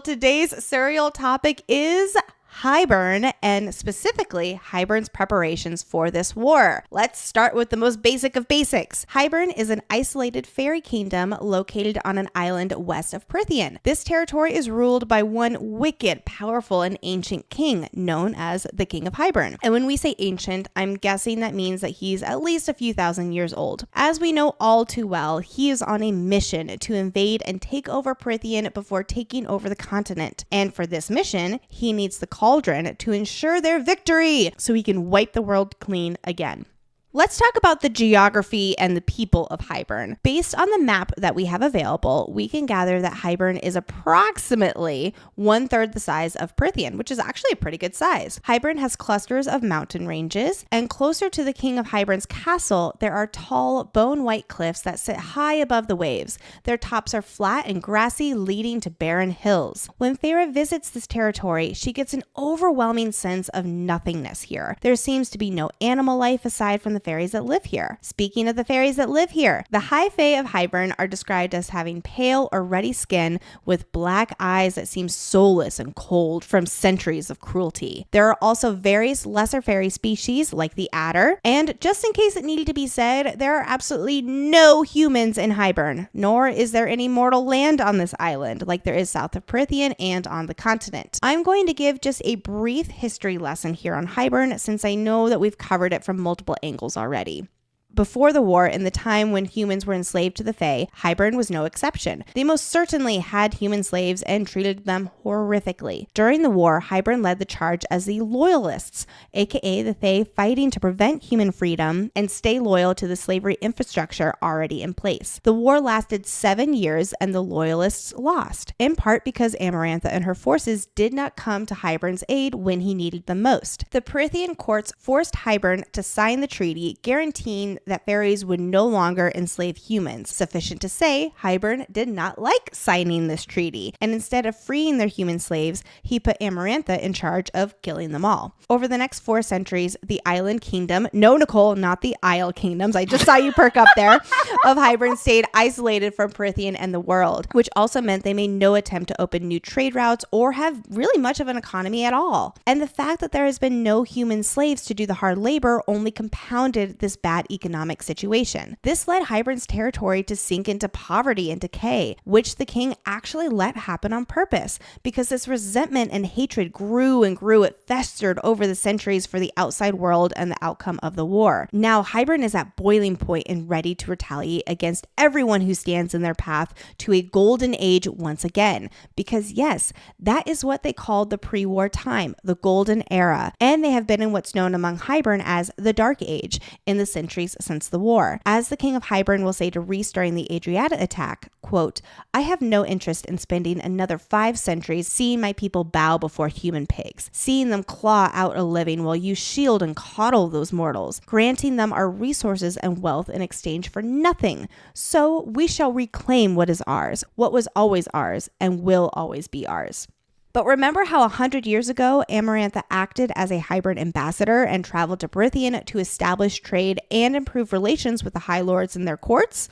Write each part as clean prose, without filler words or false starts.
Today's serial topic is Hybern, and specifically Hybern's preparations for this war. Let's start with the most basic of basics. Hybern is an isolated fairy kingdom located on an island west of Prythian. This territory is ruled by one wicked, powerful, and ancient king known as the King of Hybern. And when we say ancient, I'm guessing that means that he's at least a few thousand years old. As we know all too well, he is on a mission to invade and take over Prythian before taking over the continent. And for this mission, he needs the cauldron to ensure their victory so he can wipe the world clean again. Let's talk about the geography and the people of Hybern. Based on the map that we have available, we can gather that Hybern is approximately 1/3 the size of Prythian, which is actually a pretty good size. Hybern has clusters of mountain ranges, and closer to the King of Hybern's castle, there are tall, bone-white cliffs that sit high above the waves. Their tops are flat and grassy, leading to barren hills. When Feyre visits this territory, she gets an overwhelming sense of nothingness here. There seems to be no animal life aside from the fairies that live here. Speaking of the fairies that live here, the High Fae of Hybern are described as having pale or ruddy skin with black eyes that seem soulless and cold from centuries of cruelty. There are also various lesser fairy species like the adder, and just in case it needed to be said, there are absolutely no humans in Hybern, nor is there any mortal land on this island like there is south of Prythian and on the continent. I'm going to give just a brief history lesson here on Hybern since I know that we've covered it from multiple angles already. Before the war, in the time when humans were enslaved to the Fae, Hybern was no exception. They most certainly had human slaves and treated them horrifically. During the war, Hybern led the charge as the Loyalists, aka the Fae fighting to prevent human freedom and stay loyal to the slavery infrastructure already in place. The war lasted 7 years and the Loyalists lost, in part because Amarantha and her forces did not come to Hybern's aid when he needed them most. The Prythian courts forced Hybern to sign the treaty, guaranteeing that fairies would no longer enslave humans. Sufficient to say, Hybern did not like signing this treaty, and instead of freeing their human slaves, he put Amarantha in charge of killing them all. Over the next 4 centuries, the island kingdom, no Nicole, not the Isle kingdoms, I just saw you perk up there, of Hybern stayed isolated from Prythian and the world, which also meant they made no attempt to open new trade routes or have really much of an economy at all. And the fact that there has been no human slaves to do the hard labor only compounded this bad economic situation. This led Hybern's territory to sink into poverty and decay, which the king actually let happen on purpose because this resentment and hatred grew and grew. It festered over the centuries for the outside world and the outcome of the war. Now Hybern is at boiling point and ready to retaliate against everyone who stands in their path to a golden age once again, because yes, that is what they called the pre-war time, the golden era, and they have been in what's known among Hybern as the Dark Age in the centuries since the war. As the King of Hybern will say to Rhys during the Adriata attack, quote, "I have no interest in spending another 5 centuries seeing my people bow before human pigs, seeing them claw out a living while you shield and coddle those mortals, granting them our resources and wealth in exchange for nothing. So we shall reclaim what is ours, what was always ours, and will always be ours." But remember how 100 years ago, Amarantha acted as a Hybern ambassador and traveled to Prythian to establish trade and improve relations with the High Lords in their courts?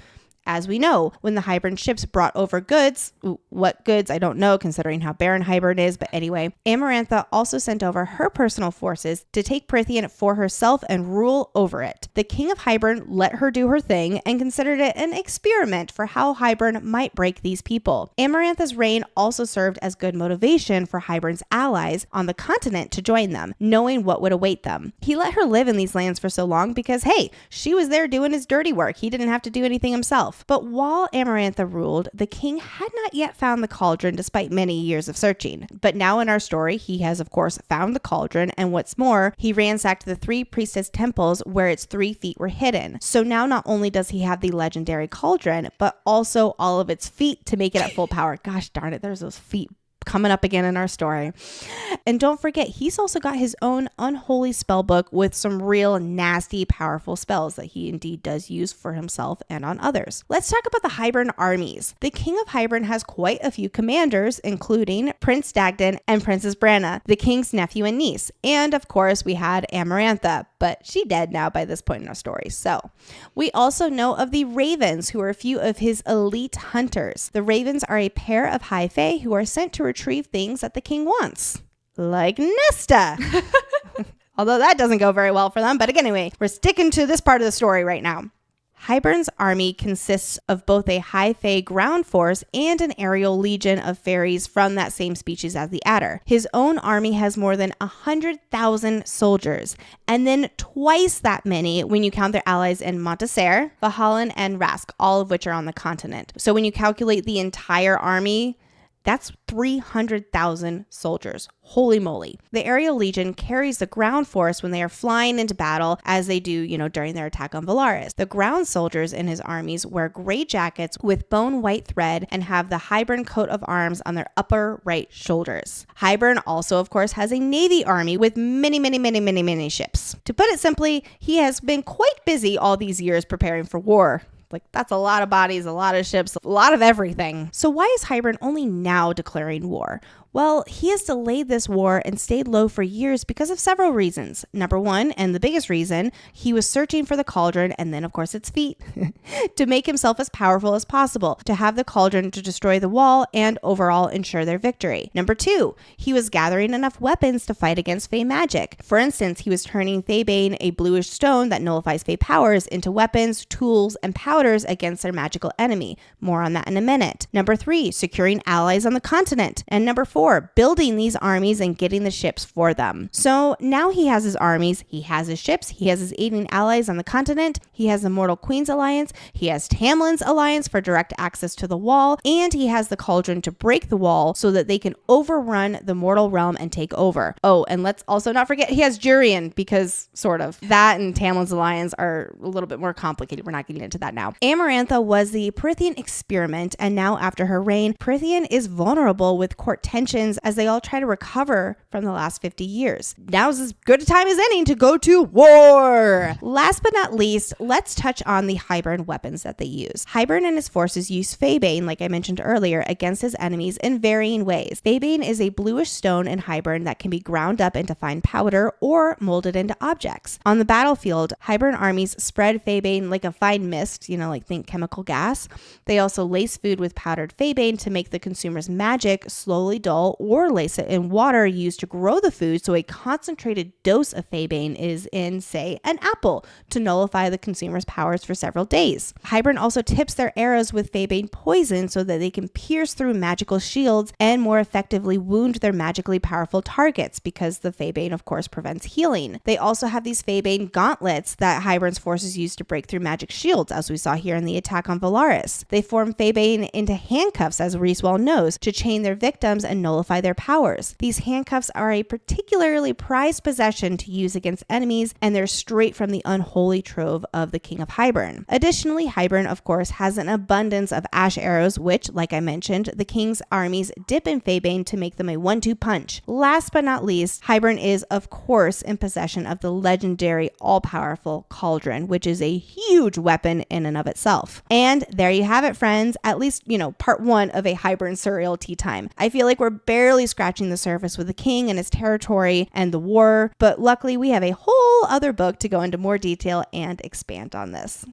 As we know, when the Hybern ships brought over goods, what goods, I don't know considering how barren Hybern is, but anyway, Amarantha also sent over her personal forces to take Prythian for herself and rule over it. The King of Hybern let her do her thing and considered it an experiment for how Hybern might break these people. Amarantha's reign also served as good motivation for Hybern's allies on the continent to join them, knowing what would await them. He let her live in these lands for so long because, hey, she was there doing his dirty work. He didn't have to do anything himself. But while Amarantha ruled, the king had not yet found the cauldron despite many years of searching. But now in our story, he has of course found the cauldron, and what's more, he ransacked the 3 priestess temples where its 3 feet were hidden. So now not only does he have the legendary cauldron, but also all of its feet to make it at full power. Gosh darn it, there's those feet coming up again in our story. And don't forget, he's also got his own unholy spell book with some real nasty, powerful spells that he indeed does use for himself and on others. Let's talk about the Hybern armies. The King of Hybern has quite a few commanders, including Prince Dagden and Princess Branna, the king's nephew and niece. And of course, we had Amarantha, but she dead now by this point in our story. So we also know of the Ravens, who are a few of his elite hunters. The Ravens are a pair of High Fae who are sent to retrieve retrieve things that the king wants, like Nesta. Although that doesn't go very well for them. But anyway, we're sticking to this part of the story right now. Hybern's army consists of both a high fae ground force and an aerial legion of fairies from that same species as the adder. His own army has more than 100,000 soldiers, and then twice that many when you count their allies in Monteser, Valhallan, and Rask, all of which are on the continent. So when you calculate the entire army, that's 300,000 soldiers. Holy moly. The aerial legion carries the ground force when they are flying into battle, as they do, during their attack on Valaris. The ground soldiers in his armies wear gray jackets with bone white thread and have the Hybern coat of arms on their upper right shoulders. Hybern also, of course, has a navy army with many ships. To put it simply, he has been quite busy all these years preparing for war. That's a lot of bodies, a lot of ships, a lot of everything. So why is Hybern only now declaring war? Well, he has delayed this war and stayed low for years because of several reasons. Number one, and the biggest reason, he was searching for the cauldron, and then of course its feet, to make himself as powerful as possible, to have the cauldron to destroy the wall and overall ensure their victory. Number two, he was gathering enough weapons to fight against Fey magic. For instance, he was turning Feybane, a bluish stone that nullifies Fey powers, into weapons, tools, and powders against their magical enemy. More on that in a minute. Number three, securing allies on the continent. And number four, building these armies and getting the ships for them. So now he has his armies, he has his ships, he has his aiding allies on the continent, he has the Mortal Queen's Alliance, he has Tamlin's Alliance for direct access to the wall, and he has the cauldron to break the wall so that they can overrun the mortal realm and take over. Oh, and let's also not forget he has Jurian, because sort of. That and Tamlin's Alliance are a little bit more complicated. We're not getting into that now. Amarantha was the Prythian experiment, and now after her reign, Prythian is vulnerable with court tension as they all try to recover from the last 50 years. Now's as good a time as any to go to war. Last but not least, let's touch on the Hybern weapons that they use. Hybern and his forces use Feybane, like I mentioned earlier, against his enemies in varying ways. Feybane is a bluish stone in Hybern that can be ground up into fine powder or molded into objects. On the battlefield, Hybern armies spread Feybane like a fine mist, think chemical gas. They also lace food with powdered Feybane to make the consumer's magic slowly dull, or lace it in water used to grow the food, so a concentrated dose of Feybane is in, say, an apple to nullify the consumer's powers for several days. Hybern also tips their arrows with Feybane poison so that they can pierce through magical shields and more effectively wound their magically powerful targets, because the Feybane, of course, prevents healing. They also have these Feybane gauntlets that Hybern's forces use to break through magic shields, as we saw here in the attack on Valaris. They form Feybane into handcuffs, as Reese well knows, to chain their victims and nullify their powers. These handcuffs are a particularly prized possession to use against enemies, and they're straight from the unholy trove of the King of Hybern. Additionally, Hybern, of course, has an abundance of ash arrows, which, like I mentioned, the king's armies dip in Feybane to make them a 1-2 punch. Last but not least, Hybern is, of course, in possession of the legendary all-powerful cauldron, which is a huge weapon in and of itself. And there you have it, friends. At least, part one of a Hybern surreal tea time. I feel like we're barely scratching the surface with the king and his territory and the war, but luckily we have a whole other book to go into more detail and expand on this.